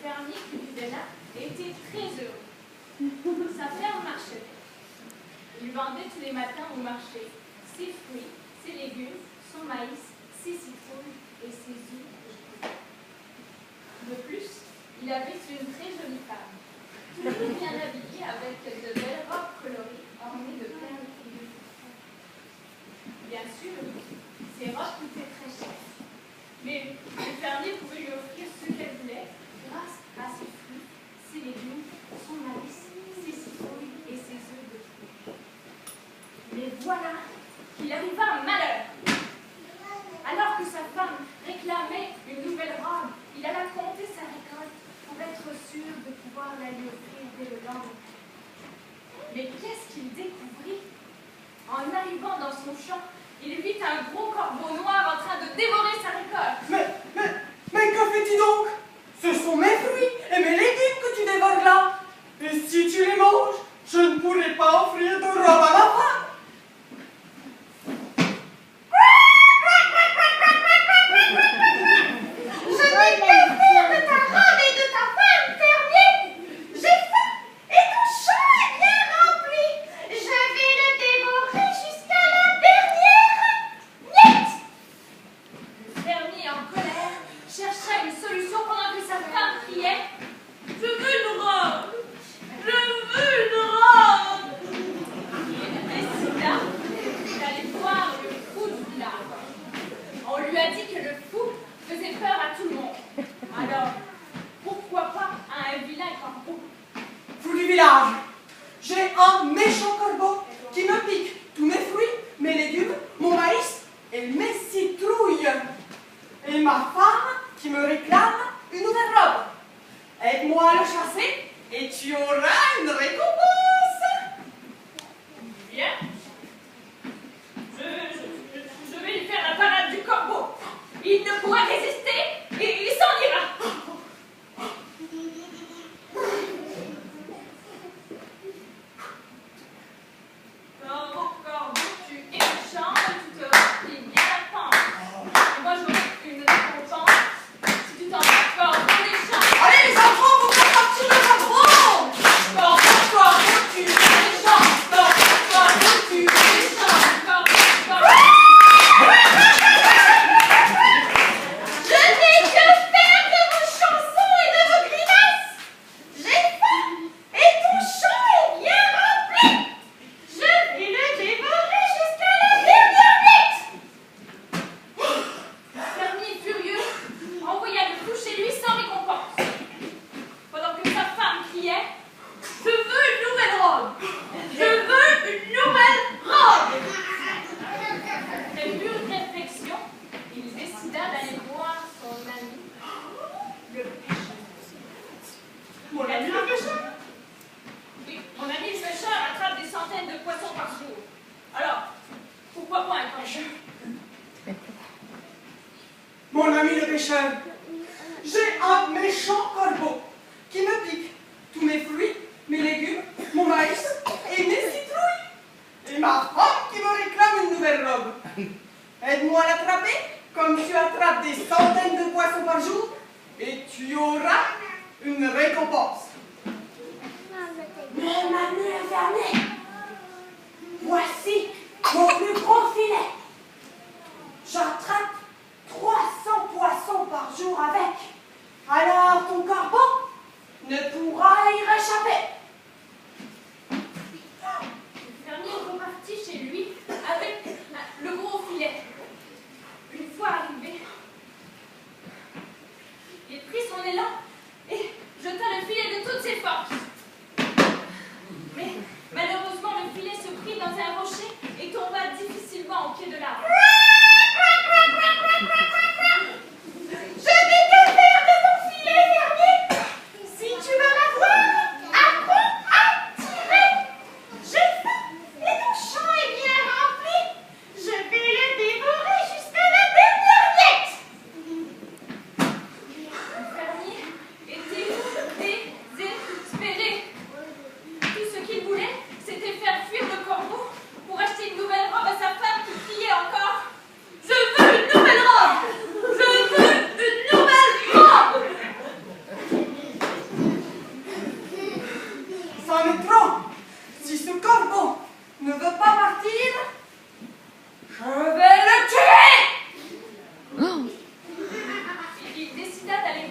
fermier qui vivait là était très heureux. Sa ferme marchait. Il vendait tous les matins au marché ses fruits, ses légumes, son maïs, ses citrouilles et ses œufs. De plus, il avait une très jolie femme, toujours bien habillée avec de belles robes colorées ornées de perles et de fous. Bien sûr, ces robes coûtaient très cher, mais le fermier pouvait lui offrir ce qu'elle voulait grâce à ses fruits, ses légumes, son maïs, ses citrouilles et ses œufs de fous. Mais voilà qu'il arriva un malheur. Alors que sa femme réclamait une nouvelle robe, il alla compter sa récolte pour être sûr de pouvoir la lui offrir dès le lendemain. Mais qu'est-ce qu'il découvrit? En arrivant dans son champ, il vit un gros corbeau noir en train de dévorer sa récolte. Mais que fais-tu donc? Ce sont mes fruits et mes légumes que tu dévores là. Et si tu les manges, je ne pourrai pas offrir de robe à ma femme. Je n'ai que faire de ta robe et de ta femme, fermier. J'ai faim et ton champ est bien rempli. Je vais le dévorer jusqu'à la dernière miette. Le fermier, en colère, chercha une solution pendant que sa femme criait « Je veux une robe! Je veux une robe !» Il décida d'aller voir le fou du village. On lui a dit que le fou faisait peur à tout le monde. Alors, pourquoi pas à un vilain corbeau? Fou du village, j'ai un méchant corbeau qui me pique tous mes fruits, mes légumes, mon maïs et mes citrouilles. Et ma femme qui me réclame une nouvelle robe. Aide-moi à le chasser et tu auras une récompense. Bien. Je vais lui faire la parade du corbeau. Il ne pourra résister et il s'en ira. Corbeau, tu es méchant, tu te remplis bien la pente. Et moi j'aurai une récompense si tu t'en vas, corbeau méchant. Allez les enfants, vous faites partir le patron. Corbeau, tu es méchant. Corbeau, tu es méchant. Corbeau. Je n'ai que faire de vos chansons et de vos grimaces. J'ai faim et ton champ est bien rempli. Je vais le dévorer jusqu'à la dernière miette. Le fermier furieux envoya le fou chez lui sans récompense. Pendant que sa femme criait « Je veux une nouvelle robe! Je veux une nouvelle robe !» Après mûre réflexion, il décida d'aller voir son ami, le pêcheur. Mon ami le pêcheur. Oui, mon ami le pêcheur attrape des centaines de poissons par jour. Alors, pourquoi pas un corbeau? Mon ami le pêcheur, j'ai un méchant corbeau qui me pique tous mes fruits, mes légumes, mon maïs et mes citrouilles. Et ma femme qui me réclame une nouvelle robe. Aide-moi à l'attraper comme tu attrapes des centaines de poissons par jour et tu auras une récompense. Mon ami le fermier, voici mon plus gros filet. J'attrape 300 poissons par jour avec. Alors ton corbeau ne pourra y réchapper. Le fermier repartit chez lui avec le gros filet. Une fois arrivé, il prit son élan et jeta le filet de toutes ses forces. Mais malheureusement, le filet se prit dans un rocher et tomba difficilement au pied de l'arbre. Je n'ai que faire de ton filet, fermier. Si tu veux m'avoir, apprends à tirer. J'ai faim et ton champ est bien rempli. Je vais le dévorer jusqu'à la dernière miette. Le fermier était désespéré. Tout ce qu'il voulait, c'était faire fuir le corbeau pour acheter une nouvelle robe à sa femme qui criait encore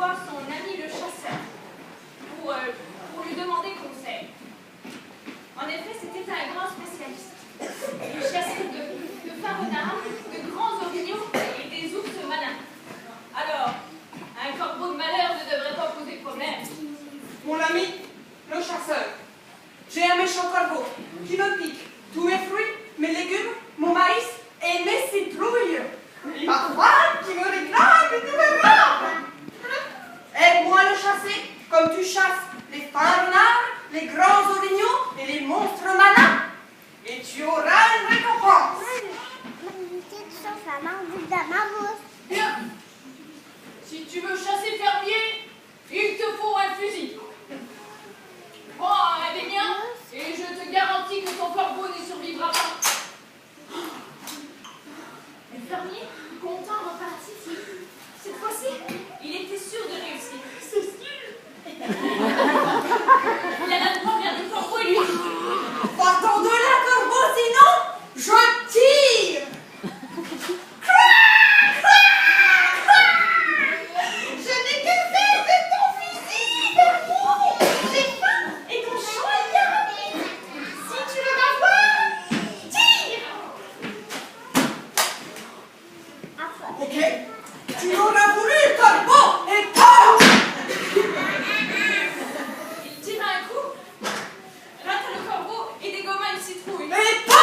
envoie son ami le chasseur pour lui demander conseil. En effet, c'était un grand spécialiste. Il chassait de fins renards, de grands orignaux et des ours malins. Alors, un corbeau de malheur ne devrait pas poser problème. Mon ami, le chasseur, j'ai un méchant corbeau qui me pique tous mes fruits, mes légumes, mon maïs et mes citrouilles. Et ma femme qui me réclame et tu me rends. Aide-moi à le chasser comme tu chasses les fins renards, les grands orignaux et les monstres malins. Et tu auras une récompense. Bien. Si tu veux chasser fermier, il te faut un fusil. Prends un des miens et je te garantis que ton corbeau ne survivra pas. Le fermier, content, repartit. Cette fois-ci, il était sûr de réussir. C'est sûr. Il alla devant vers le corbeau et lui dit: Va-t'en de là, corbeau, sinon je tire. Je n'ai que faire de ton fusil, Bermou. J'ai faim et ton champ est bien rempli. Si tu veux m'avoir, tire. Ok, tu l'auras voulu, corbeau, et pas. il tira un coup, rata le corbeau et dégomma une citrouille. Et pas.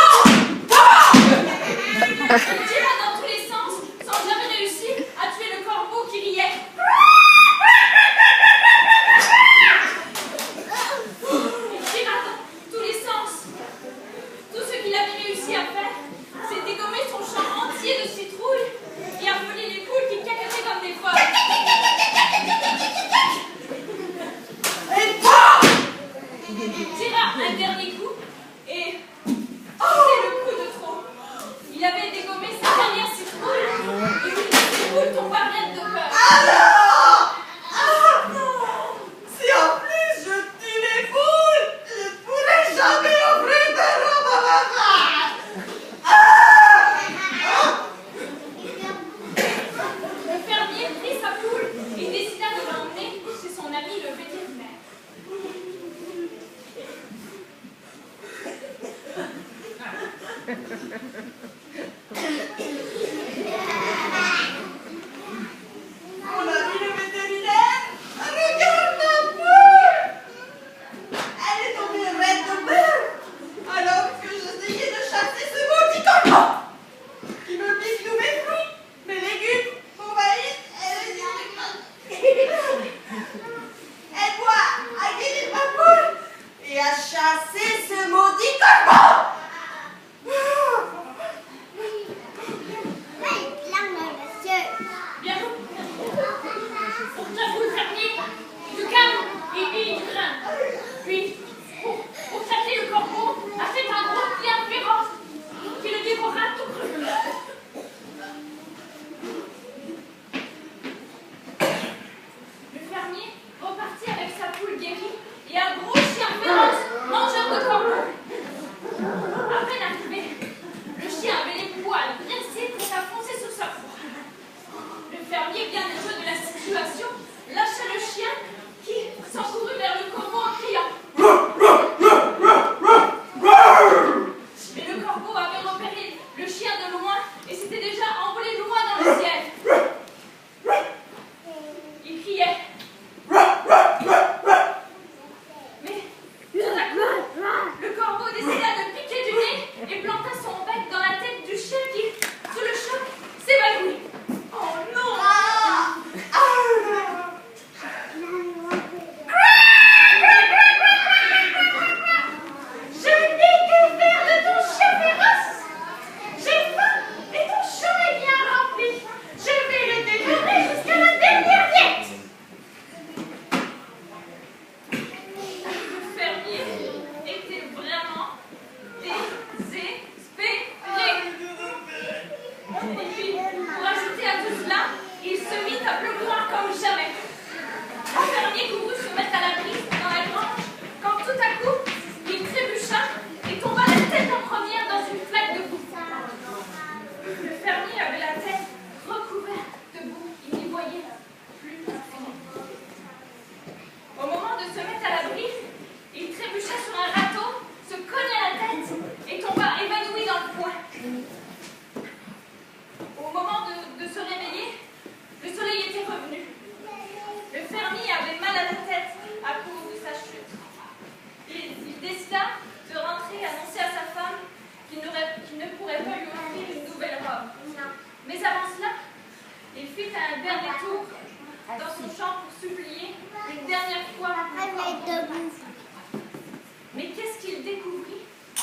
Il tira dans tous les sens sans jamais réussir à tuer le corbeau qui riait. Il tira dans tous les sens. Tout ce qu'il avait réussi à faire, c'est dégommer son champ entier de citrouilles et appeler les poules qui cacataient comme des folles. Et pas. Il tira un dernier coup et c'était le coup de trop. Il avait dégommé sa dernière citrouille et les poules tombèrent raides de peur. Alors. Si en plus je tue les poules, je ne pourrai jamais offrir de robe à ma femme. Le fermier prit sa poule et décida de l'emmener chez son ami le vétérinaire. Mon ami le vétérinaire, regarde ma poule. Elle est tombée raide de peur alors que j'essayais de chasser ce maudit corbeau qui me pique tous mes fruits, mes légumes, mon maïs et les orignaux. Aide-moi à guérir ma poule et à chasser ce maudit corbeau. Bien, pour ta poule fermier, du calme et du grain. Puis, pour tâter le corbeau, a fait un gros lion féroce qui le dévora tout cru. Le fermier repartit avec sa poule guérie et un gros chien féroce, mangeur de corbeaux. À peine arrivé, le chien avait les poils dressés pour s'affoncer sur sa proie. Le fermier, bien heureux de la situation, lâcha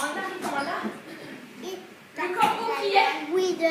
En arrivant là, le corbeau criait. Oui, de